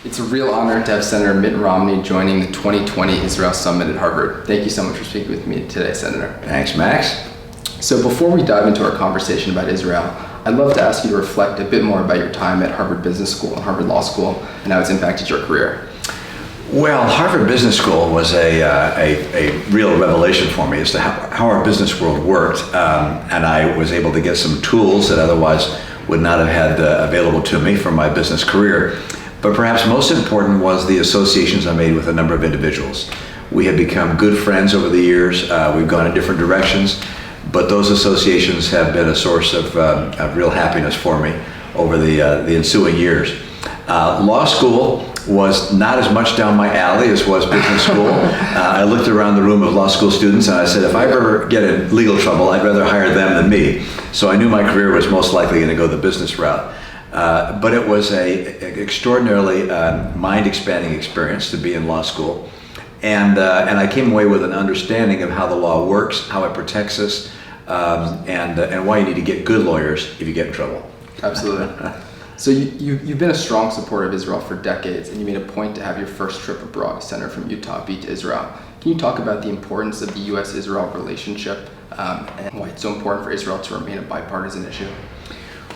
It's a real honor to have Senator Mitt Romney joining the 2020 Israel Summit at Harvard. Thank you so much for speaking with me today, Senator. Thanks, Max. So before we dive into our conversation about Israel, I'd love to ask you to reflect a bit more about your time at Harvard Business School and Harvard Law School and how it's impacted your career. Well, Harvard Business School was a real revelation for me as to how our business world worked, and I was able to get some tools that otherwise would not have had available to me for my business career. But perhaps most important was the associations I made with a number of individuals. We have become good friends over the years. We've gone in different directions, but those associations have been a source of real happiness for me over the ensuing years. Law school was not as much down my alley as was business school. I looked around the room of law school students and I said, if I ever get in legal trouble, I'd rather hire them than me. So I knew my career was most likely going to go the business route. But it was an extraordinarily mind-expanding experience to be in law school. And I came away with an understanding of how the law works, how it protects us, and why you need to get good lawyers if you get in trouble. Absolutely. So you've been a strong supporter of Israel for decades, and you made a point to have your first trip abroad, Senator from Utah, be to Israel. Can you talk about the importance of the US-Israel relationship and why it's so important for Israel to remain a bipartisan issue?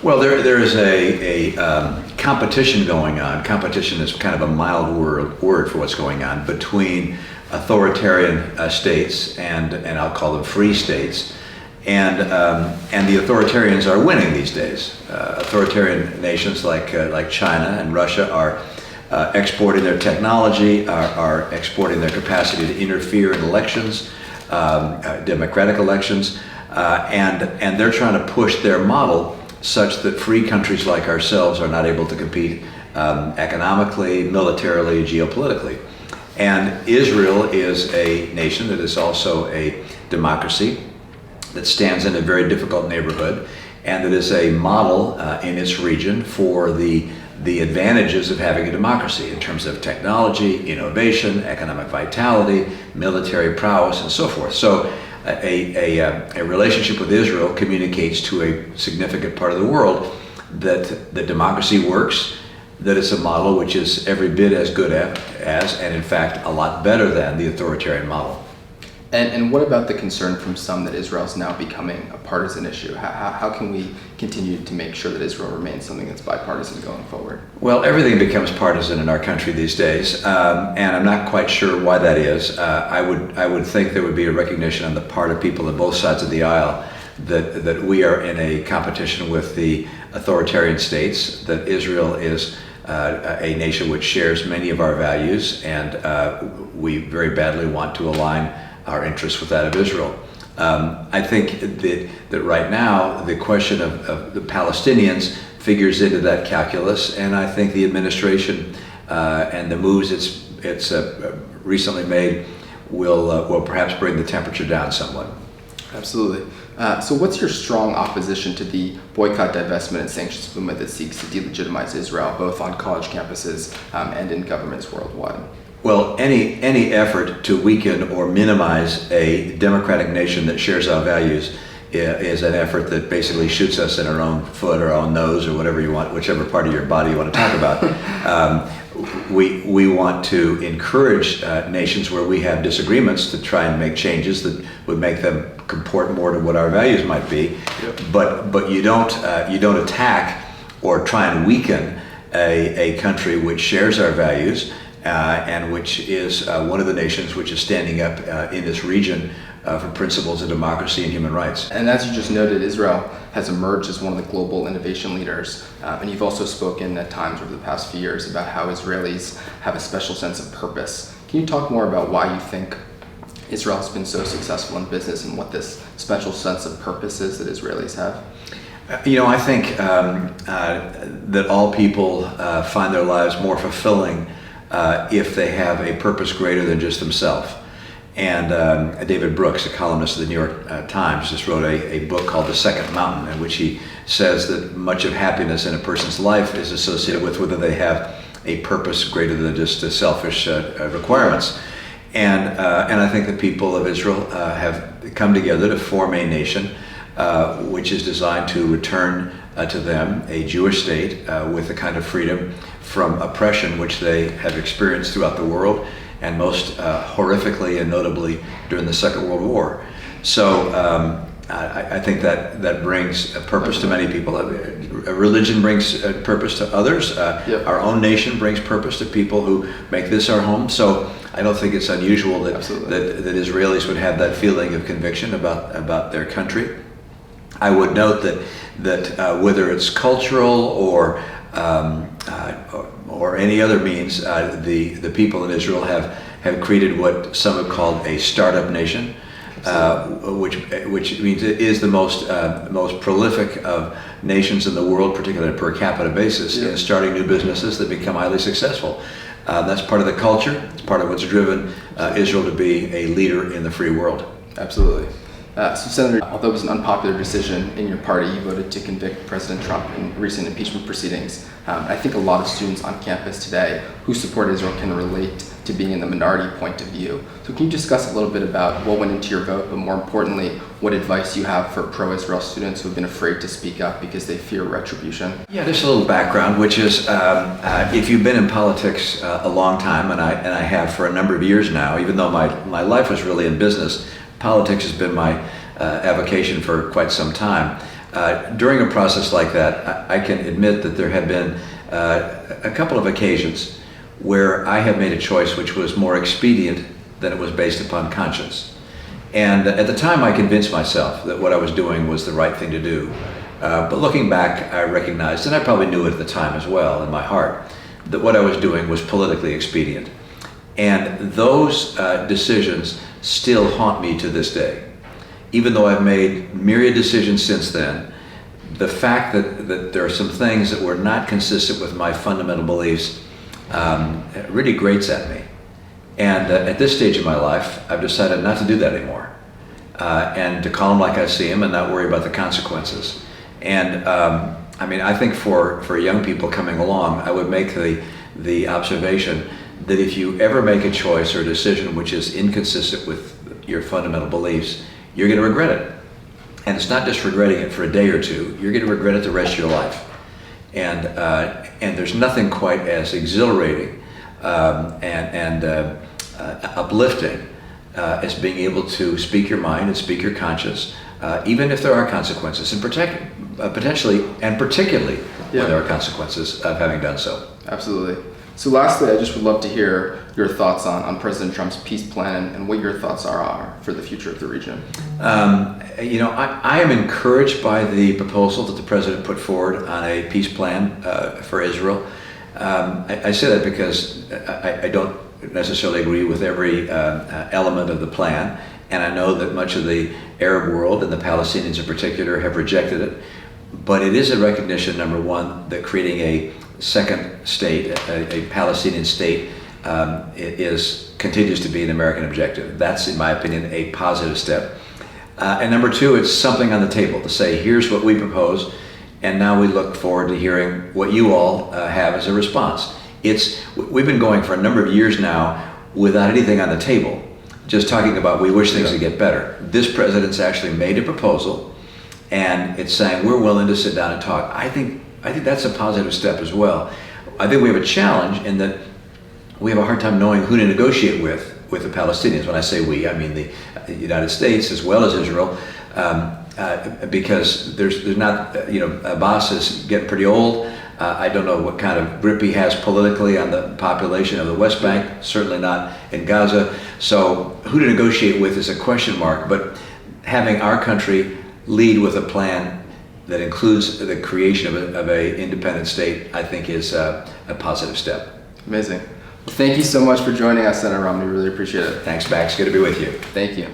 Well, there is a competition going on. Competition is kind of a mild word for what's going on between authoritarian states and I'll call them free states. And the authoritarians are winning these days. Authoritarian nations like China and Russia are exporting their technology, are exporting their capacity to interfere in elections, democratic elections, and they're trying to push their model such that free countries like ourselves are not able to compete economically, militarily, geopolitically. And Israel is a nation that is also a democracy that stands in a very difficult neighborhood and that is a model in its region for the advantages of having a democracy in terms of technology, innovation, economic vitality, military prowess, and so forth. So a relationship with Israel communicates to a significant part of the world that the democracy works, that it's a model which is every bit as good as, and in fact, a lot better than the authoritarian model. And what about the concern from some that Israel is now becoming a partisan issue? How can we continue to make sure that Israel remains something that's bipartisan going forward? Well, everything becomes partisan in our country these days, and I'm not quite sure why that is. I would think there would be a recognition on the part of people on both sides of the aisle that we are in a competition with the authoritarian states, that Israel is a nation which shares many of our values, and we very badly want to align our interests with that of Israel. I think that right now the question of the Palestinians figures into that calculus, and I think the administration and the moves it's recently made will perhaps bring the temperature down somewhat. Absolutely. So what's your strong opposition to the boycott, divestment, and sanctions movement that seeks to delegitimize Israel, both on college campuses and in governments worldwide? Well, any effort to weaken or minimize a democratic nation that shares our values is an effort that basically shoots us in our own foot or our own nose or whatever you want, whichever part of your body you want to talk about. We want to encourage nations where we have disagreements to try and make changes that would make them comport more to what our values might be. Yep. But you don't attack or try and weaken a country which shares our values. And which is one of the nations which is standing up in this region for principles of democracy and human rights. And as you just noted, Israel has emerged as one of the global innovation leaders. And you've also spoken at times over the past few years about how Israelis have a special sense of purpose. Can you talk more about why you think Israel has been so successful in business and what this special sense of purpose is that Israelis have? I think that all people find their lives more fulfilling if they have a purpose greater than just themselves. And David Brooks, a columnist of the New York Times, just wrote a book called The Second Mountain, in which he says that much of happiness in a person's life is associated with whether they have a purpose greater than just selfish requirements. And I think the people of Israel have come together to form a nation which is designed to return to them a Jewish state with the kind of freedom from oppression, which they have experienced throughout the world, and most horrifically and notably during the Second World War. So I think that brings a purpose to many people. A religion brings a purpose to others. Our own nation brings purpose to people who make this our home. So I don't think it's unusual that Israelis would have that feeling of conviction about their country. I would note that whether it's cultural or any other means, the people in Israel have created what some have called a startup nation, which means it is the most prolific of nations in the world, particularly on a per capita basis, in starting new businesses that become highly successful. That's part of the culture. It's part of what's driven Israel to be a leader in the free world. Absolutely. So, Senator, although it was an unpopular decision in your party, you voted to convict President Trump in recent impeachment proceedings. I think a lot of students on campus today who support Israel can relate to being in the minority point of view. So can you discuss a little bit about what went into your vote, but more importantly, what advice you have for pro-Israel students who have been afraid to speak up because they fear retribution? Yeah, just a little background, which is if you've been in politics a long time, and I have for a number of years now, even though my life was really in business, politics has been my avocation for quite some time. During a process like that, I can admit that there have been a couple of occasions where I have made a choice which was more expedient than it was based upon conscience. And at the time I convinced myself that what I was doing was the right thing to do. But looking back, I recognized, and I probably knew it at the time as well in my heart, that what I was doing was politically expedient. And those decisions still haunt me to this day. Even though I've made myriad decisions since then, the fact that there are some things that were not consistent with my fundamental beliefs really grates at me. And at this stage of my life, I've decided not to do that anymore, and to call them like I see them and not worry about the consequences. And I mean, I think for young people coming along, I would make the observation that if you ever make a choice or a decision which is inconsistent with your fundamental beliefs, you're going to regret it. And it's not just regretting it for a day or two, you're going to regret it the rest of your life. And there's nothing quite as exhilarating and uplifting as being able to speak your mind and speak your conscience, even if there are consequences, and potentially and particularly when there are consequences of having done so. Absolutely. So lastly, I just would love to hear your thoughts on President Trump's peace plan and what your thoughts are for the future of the region. You know, I am encouraged by the proposal that the president put forward on a peace plan for Israel. I say that because I don't necessarily agree with every element of the plan, and I know that much of the Arab world and the Palestinians in particular have rejected it. But it is a recognition, number one, that creating a second state, a Palestinian state, continues to be an American objective. That's, in my opinion, a positive step. And number two, it's something on the table to say, here's what we propose, and now we look forward to hearing what you all have as a response. We've been going for a number of years now without anything on the table, just talking about we wish things would get better. This president's actually made a proposal, and it's saying we're willing to sit down and talk. I think that's a positive step as well. I think we have a challenge in that we have a hard time knowing who to negotiate with the Palestinians. When I say we, I mean the United States as well as Israel, because there's not, Abbas is getting pretty old. I don't know what kind of grip he has politically on the population of the West Bank, certainly not in Gaza. So who to negotiate with is a question mark, but having our country lead with a plan that includes the creation of a independent state, I think is a positive step. Amazing. Well, thank you so much for joining us, Senator Romney. We really appreciate it. Thanks, Max. Good to be with you. Thank you.